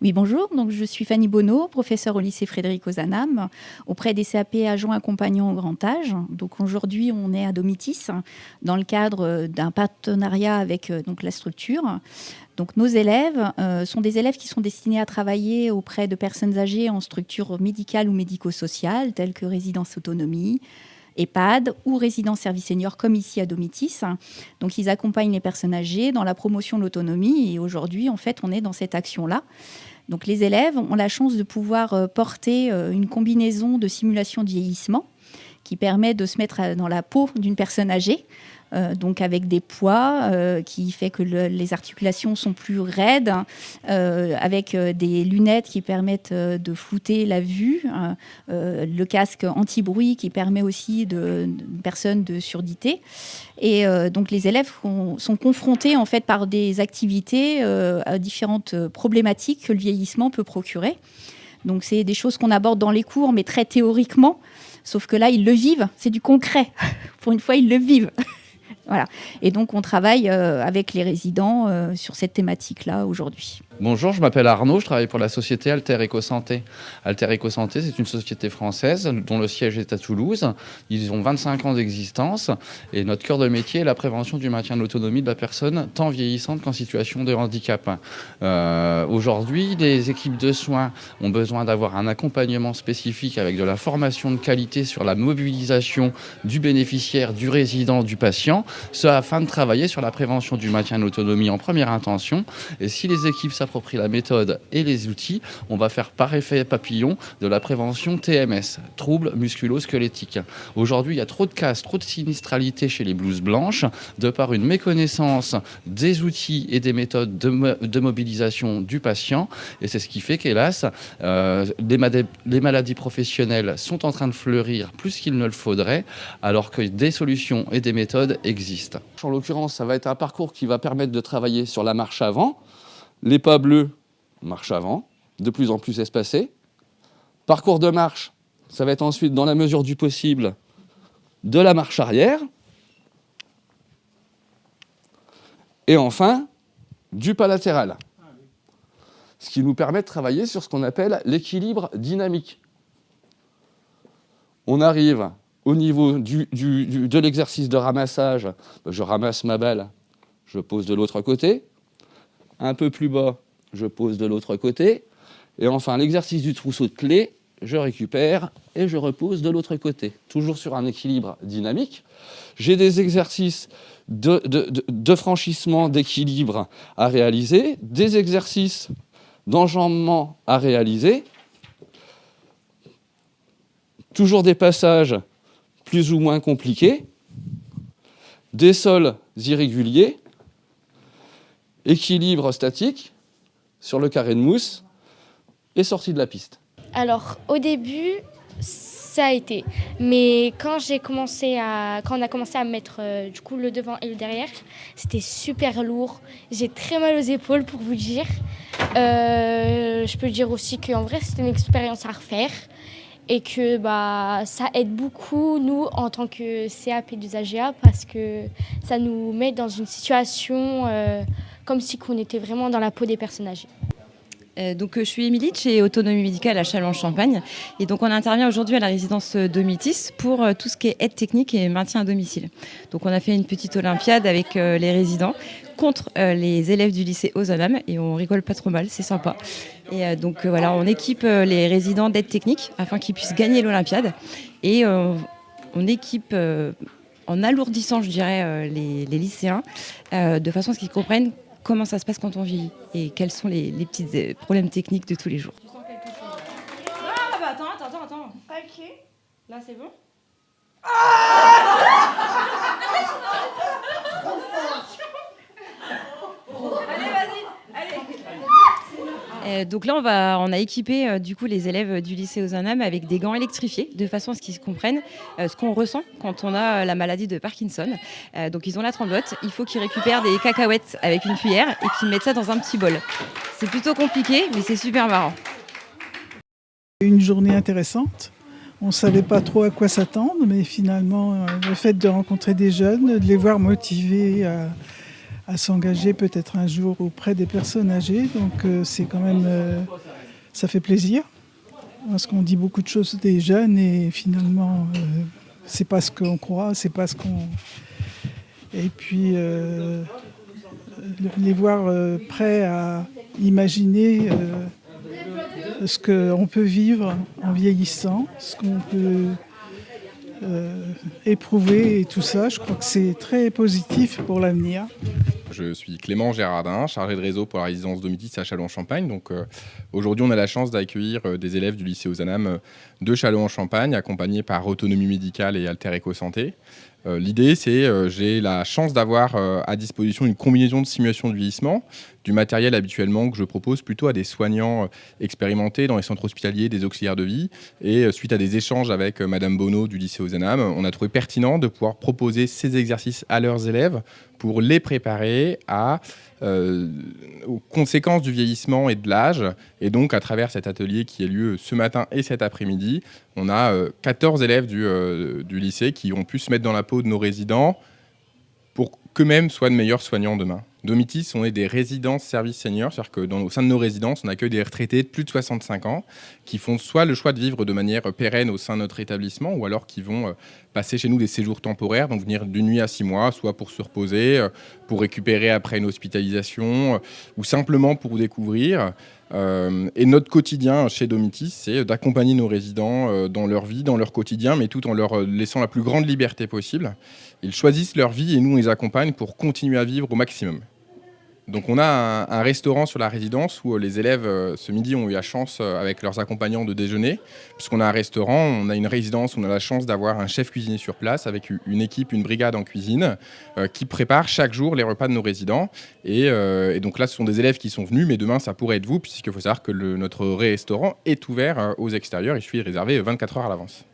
Oui, bonjour. Donc, je suis Fanny Bonneau, professeure au lycée Frédéric Ozanam, auprès des CAP adjoints accompagnants au grand âge. Donc, aujourd'hui, on est à Domitis, dans le cadre d'un partenariat avec donc, la structure. Donc, nos élèves sont des élèves qui sont destinés à travailler auprès de personnes âgées en structure médicale ou médico-sociale, telles que résidence autonomie, EHPAD ou résidence service senior, comme ici à Domitis. Donc, ils accompagnent les personnes âgées dans la promotion de l'autonomie. Et aujourd'hui, en fait, on est dans cette action-là. Donc, les élèves ont la chance de pouvoir porter une combinaison de simulation de vieillissement qui permet de se mettre dans la peau d'une personne âgée, donc avec des poids qui fait que les articulations sont plus raides, avec des lunettes qui permettent de flouter la vue, le casque anti-bruit qui permet aussi de personnes de surdité. Et donc les élèves sont confrontés en fait par des activités à différentes problématiques que le vieillissement peut procurer. Donc c'est des choses qu'on aborde dans les cours, mais très théoriquement. Sauf que là, ils le vivent, c'est du concret. Pour une fois, ils le vivent. Voilà. Et donc, on travaille avec les résidents sur cette thématique-là aujourd'hui. Bonjour, je m'appelle Arnaud, je travaille pour la société Alter Eco-Santé. Alter Eco-Santé, c'est une société française dont le siège est à Toulouse. Ils ont 25 ans d'existence et notre cœur de métier est la prévention du maintien de l'autonomie de la personne, tant vieillissante qu'en situation de handicap. Aujourd'hui, les équipes de soins ont besoin d'avoir un accompagnement spécifique avec de la formation de qualité sur la mobilisation du bénéficiaire, du résident, du patient, ce afin de travailler sur la prévention du maintien de l'autonomie en première intention. Et si les équipes s'approprient la méthode et les outils, on va faire par effet papillon de la prévention TMS, troubles musculo-squelettiques. Aujourd'hui, il y a trop de casse, trop de sinistralité chez les blouses blanches, de par une méconnaissance des outils et des méthodes de mobilisation du patient. Et c'est ce qui fait qu'hélas, les maladies professionnelles sont en train de fleurir plus qu'il ne le faudrait, alors que des solutions et des méthodes existent. En l'occurrence, ça va être un parcours qui va permettre de travailler sur la marche avant. Les pas bleus, marche avant, de plus en plus espacée. Parcours de marche, ça va être ensuite, dans la mesure du possible, de la marche arrière. Et enfin, du pas latéral. Ce qui nous permet de travailler sur ce qu'on appelle l'équilibre dynamique. On arrive au niveau de l'exercice de ramassage. Je ramasse ma balle, je pose de l'autre côté. Un peu plus bas, je pose de l'autre côté. Et enfin, l'exercice du trousseau de clés, je récupère et je repose de l'autre côté. Toujours sur un équilibre dynamique. J'ai des exercices de franchissement, d'équilibre à réaliser, des exercices d'enjambement à réaliser, toujours des passages plus ou moins compliqués, des sols irréguliers, équilibre statique sur le carré de mousse et sortie de la piste. Alors au début ça a été, mais quand on a commencé à mettre du coup le devant et le derrière, c'était super lourd. J'ai très mal aux épaules pour vous dire. Je peux dire aussi qu'en vrai c'était une expérience à refaire et que ça aide beaucoup nous en tant que CAP des AGA parce que ça nous met dans une situation comme si on était vraiment dans la peau des personnes âgées. Donc, je suis Émilie de chez Autonomie Médicale à Châlons-en-Champagne. Et donc, on intervient aujourd'hui à la résidence Domitis pour tout ce qui est aide technique et maintien à domicile. Donc, on a fait une petite olympiade avec les résidents contre les élèves du lycée Ozanam et on rigole pas trop mal, c'est sympa. Et donc, voilà, on équipe les résidents d'aide technique afin qu'ils puissent gagner l'olympiade. Et on équipe, en alourdissant, je dirais, les lycéens de façon à ce qu'ils comprennent comment ça se passe quand on vieillit et quels sont les petits problèmes techniques de tous les jours. Tu sens quelque chose? Ah bah attends. Ok. Là c'est bon? Allez, vas-y, allez. Donc là, on a équipé du coup les élèves du lycée Ozanam avec des gants électrifiés de façon à ce qu'ils comprennent ce qu'on ressent quand on a la maladie de Parkinson. Donc ils ont la tremblote, il faut qu'ils récupèrent des cacahuètes avec une cuillère et qu'ils mettent ça dans un petit bol. C'est plutôt compliqué, mais c'est super marrant. Une journée intéressante. On ne savait pas trop à quoi s'attendre, mais finalement, le fait de rencontrer des jeunes, de les voir motivés à s'engager peut-être un jour auprès des personnes âgées. Donc c'est quand même, ça fait plaisir. Parce qu'on dit beaucoup de choses des jeunes et finalement, c'est pas ce qu'on croit, c'est pas ce qu'on... Et puis, les voir prêts à imaginer ce qu'on peut vivre en vieillissant, ce qu'on peut éprouver et tout ça, je crois que c'est très positif pour l'avenir. Je suis Clément Gérardin, chargé de réseau pour la résidence Domitis à Châlons-en-Champagne. Donc, aujourd'hui, on a la chance d'accueillir des élèves du lycée Ozanam de Châlons-en-Champagne, accompagnés par Autonomie Médicale et Alter Eco Santé. L'idée, c'est j'ai la chance d'avoir à disposition une combinaison de simulation de vieillissement, du matériel habituellement que je propose plutôt à des soignants expérimentés dans les centres hospitaliers, des auxiliaires de vie. Et suite à des échanges avec Madame Bonneau du lycée Ozanam, on a trouvé pertinent de pouvoir proposer ces exercices à leurs élèves pour les préparer aux conséquences du vieillissement et de l'âge. Et donc, à travers cet atelier qui a lieu ce matin et cet après-midi, on a 14 élèves du lycée qui ont pu se mettre dans la peau de nos résidents pour qu'eux-mêmes soient de meilleurs soignants demain. Domitis, on est des résidences services seniors, c'est-à-dire qu'au sein de nos résidences, on accueille des retraités de plus de 65 ans qui font soit le choix de vivre de manière pérenne au sein de notre établissement, ou alors qui vont passer chez nous des séjours temporaires, donc venir d'une nuit à 6 mois, soit pour se reposer, pour récupérer après une hospitalisation, ou simplement pour découvrir. Et notre quotidien chez Domitis, c'est d'accompagner nos résidents dans leur vie, dans leur quotidien, mais tout en leur laissant la plus grande liberté possible. Ils choisissent leur vie et nous, on les accompagne pour continuer à vivre au maximum. Donc on a un restaurant sur la résidence où les élèves, ce midi, ont eu la chance, avec leurs accompagnants, de déjeuner. Puisqu'on a un restaurant, on a une résidence où on a la chance d'avoir un chef cuisinier sur place, avec une équipe, une brigade en cuisine, qui prépare chaque jour les repas de nos résidents. Et donc là, ce sont des élèves qui sont venus, mais demain, ça pourrait être vous, puisqu'il faut savoir que notre restaurant est ouvert aux extérieurs. Il suffit de réserver 24 heures à l'avance.